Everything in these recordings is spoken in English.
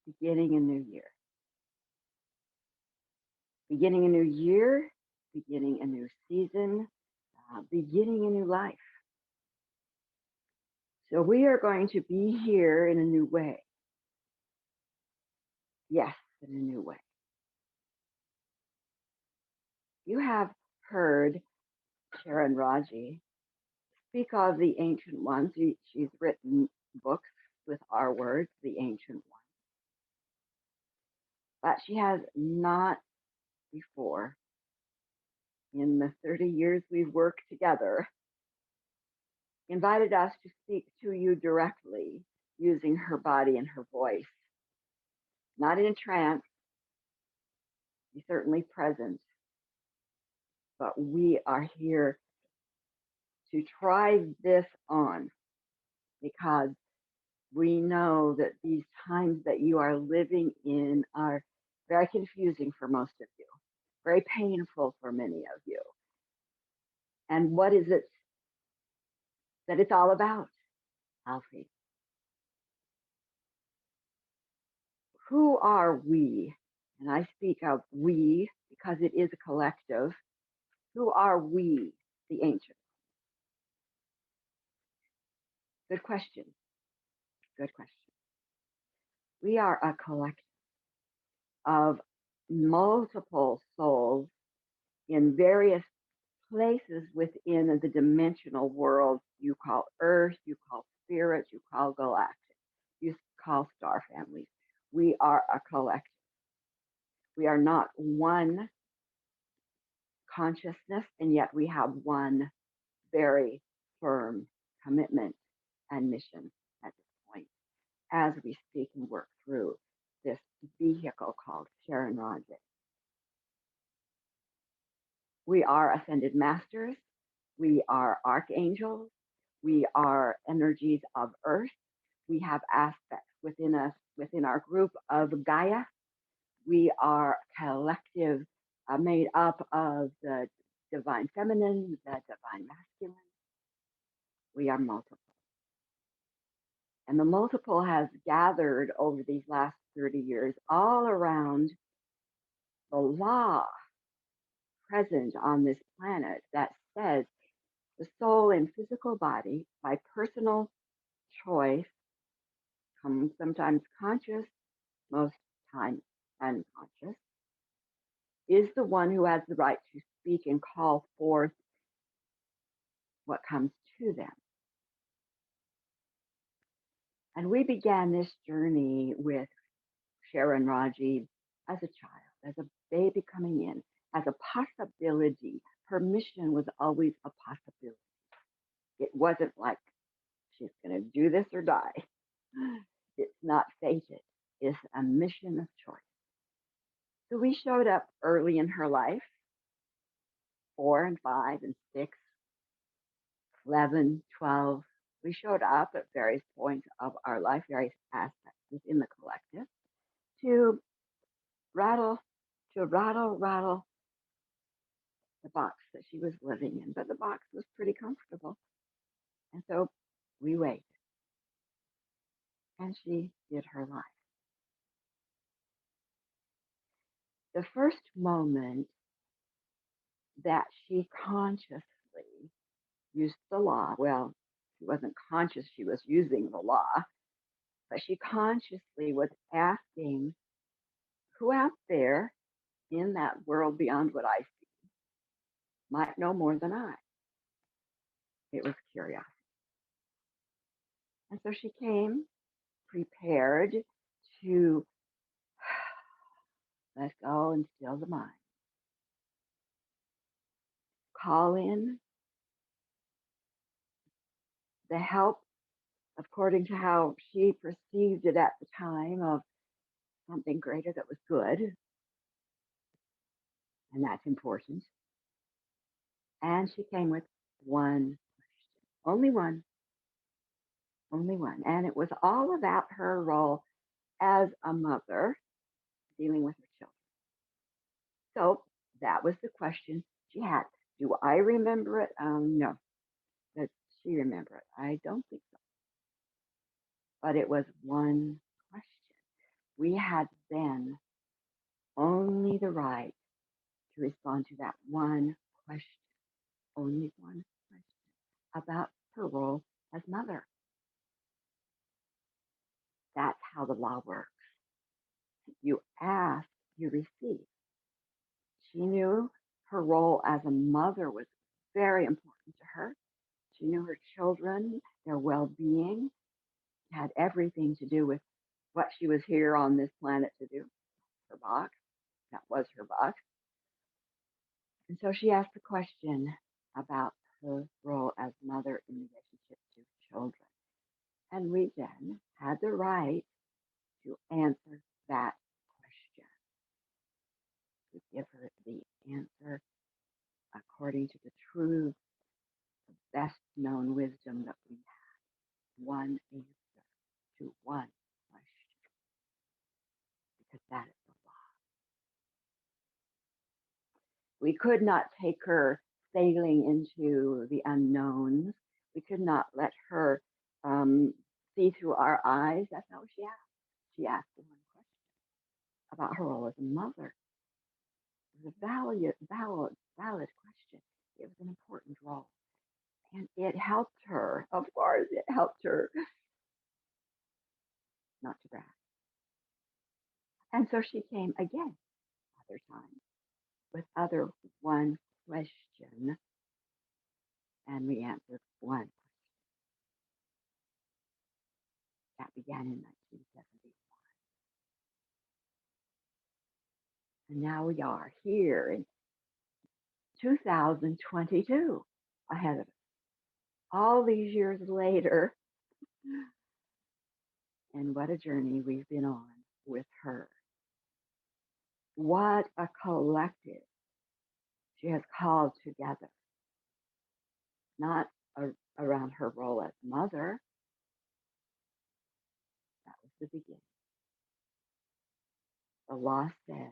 beginning a new year. Beginning a new year, beginning a new season, beginning a new life. So we are going to be here in a new way. Yes, in a new way. You have heard Sharon Riegie speak of the ancient ones. She's written books with our words, the ancient ones. But she has not before, in the 30 years we've worked together, invited us to speak to you directly using her body and her voice. Not in a trance, she's certainly present, but we are here to try this on because we know that these times that you are living in are very confusing for most of you, very painful for many of you. And what is it that it's all about, Alfie? Who are we? And I speak of we because it is a collective. Who are we, the ancients? Good question. Good question. We are a collective of multiple souls in various places within the dimensional world you call Earth, you call spirit, you call galactic, you call star families. We are a collective. We are not one consciousness, and yet we have one very firm commitment and mission at this point as we speak and work through this vehicle called Sharon Riegie. We are ascended masters. We are archangels. We are energies of earth. We have aspects within us, within our group of Gaia. We are collective, made up of the divine feminine, the divine masculine. We are multiple. And the multiple has gathered over these last 30 years all around the law present on this planet that says the soul and physical body, by personal choice, sometimes conscious, most times unconscious, is the one who has the right to speak and call forth what comes to them. And we began this journey with Sharon Riegie as a child, as a baby coming in, as a possibility. Permission was always a possibility. It wasn't like she's going to do this or die. It's not fated. It's a mission of choice. So we showed up early in her life, 4 and 5 and 6, 11, 12. We showed up at various points of our life, various aspects within the collective, to rattle the box that she was living in. But the box was pretty comfortable. And so we waited. And she did her life. The first moment that she consciously used the law, well, she wasn't conscious she was using the law, but she consciously was asking, who out there in that world beyond what I see might know more than I? It was curiosity. And so she came prepared to let go and still the mind. Call in the help according to how she perceived it at the time of something greater that was good. And that's important. And she came with one question, only one. And it was all about her role as a mother dealing with her children. So that was the question she had. Do I remember it? No. Does she remember it? I don't think so. But it was one question. We had then only the right to respond to that one question, only one question about her role as mother. That's how the law works. You ask, you receive. She knew her role as a mother was very important to her. She knew her children, their well being, had everything to do with what she was here on this planet to do. Her box. That was her box. And so she asked the question about her role as mother in relationship to children. And we then had the right to answer that question, to give her the answer according to the true, best known wisdom that we have. One answer to one question, because that is the law. We could not take her sailing into the unknowns. We could not let her see through our eyes. That's not what she asked. She asked the one question about her role as a mother. It was a valid question. It was an important role. And it helped her, of course, it helped her not to brag. And so she came again, other times, with other one question, and we answered one. That began in 1971. And now we are here in 2022, ahead of us. All these years later, and what a journey we've been on with her. What a collective she has called together, not around her role as mother. That was the beginning. The law says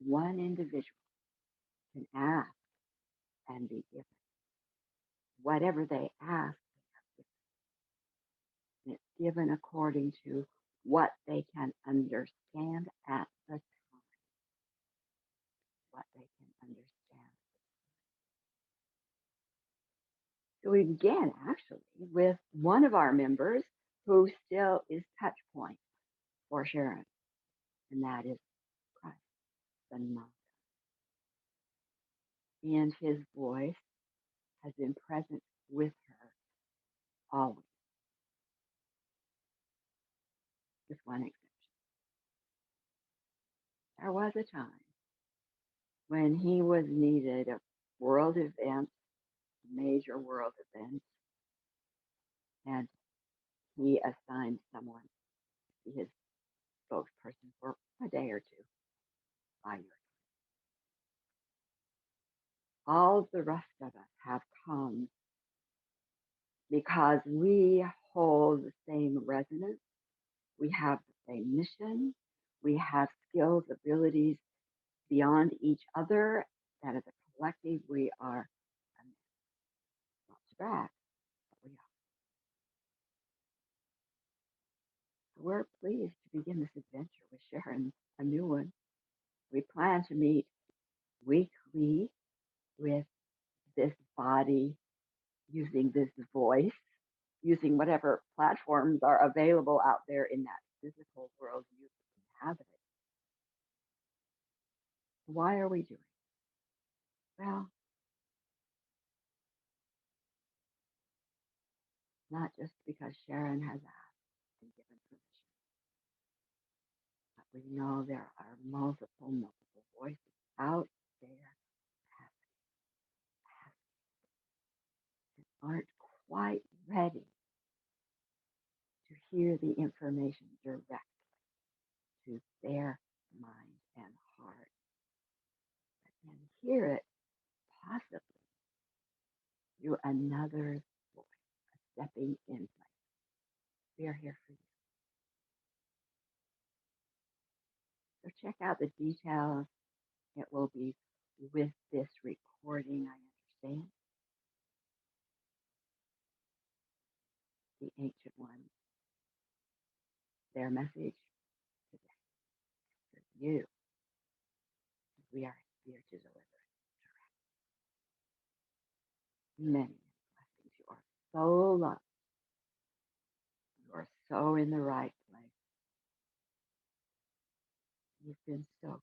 one individual can ask and be given. Whatever they ask, and it's given according to what they can understand at the time. What they can understand. So we began actually with one of our members who still is touch point for Sharon, and that is Christ, the Mother. And his voice has been present with her always, with one exception. There was a time when he was needed a world event, major world event, and he assigned someone to be his spokesperson for a day or two by your. All of the rest of us have come because we hold the same resonance, we have the same mission, we have skills, abilities beyond each other, that as a collective we are not to brag, but we are. So we're pleased to begin this adventure with Sharon, a new one. We plan to meet weekly with this body, using this voice, using whatever platforms are available out there in that physical world you inhabit. Why are we doing it? Well, not just because Sharon has asked and given permission, but we know there are multiple voices out there that aren't quite ready to hear the information direct to their mind and heart, but then hear it possibly through another's voice, a stepping in place. We are here for you. So check out the details. It will be with this recording, I understand. The ancient ones, their message today. you. We are here to deliver many blessings. You are so loved. You are so in the right place. You've been so good.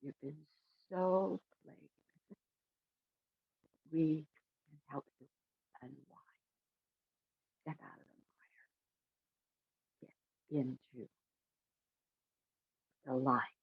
You've been so played. We can help you unwind. Step out of the mire. Get into the light.